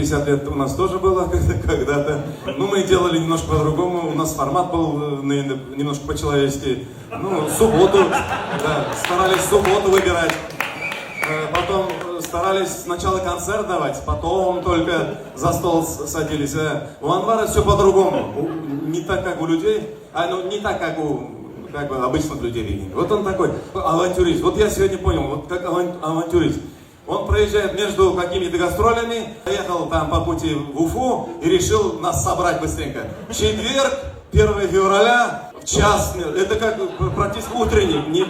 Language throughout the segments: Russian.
50 лет у нас тоже было когда-то. Ну, мы делали немножко по-другому. У нас формат был немножко по-человечески. Ну, субботу, да, старались субботу выбирать. Потом старались сначала концерт давать, потом только за стол садились. У Анвара все по-другому. Не так, как у людей, не так, как у обычных людей. Вот он такой авантюрист. Вот я сегодня понял, вот как авантюрист. Он проезжает между какими-то гастролями, поехал там по пути в Уфу и решил нас собрать быстренько. Четверг, 1 февраля, в час. Это как практически утренний.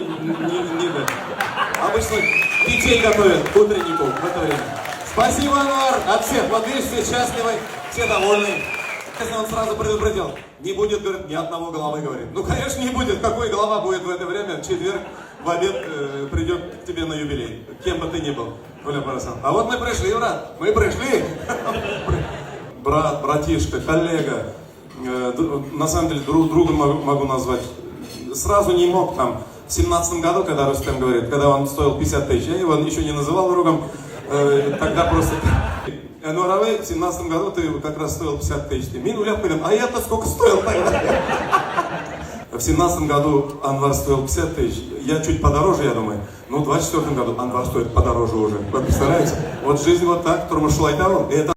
Обычно детей готовят к утреннику в это время. Спасибо, Анвар, от всех. Вот видишь, все счастливы, все довольны. Если он сразу предупредил, не будет, говорит, ни одного головы, говорит. Ну, конечно, не будет. Какой голова будет в это время? В четверг в обед придет к тебе на юбилей. Кем бы ты ни был. А вот мы пришли, брат. Мы пришли. Брат, братишка, коллега. На самом деле, друга могу назвать. Сразу не мог там. В 17 году, когда Рустем говорит, когда он стоил 50 тысяч, я его еще не называл другом. Тогда просто... Нуравей, в 17 году ты как раз стоил 50 тысяч. Мин уляп, а я-то сколько стоил тогда? В 17 году Анвар стоил 50 тысяч. Я чуть подороже, я думаю. Ну, в 24 году Анвар стоит подороже уже. Вы представляете? Вот жизнь вот так, Турмашулайтау.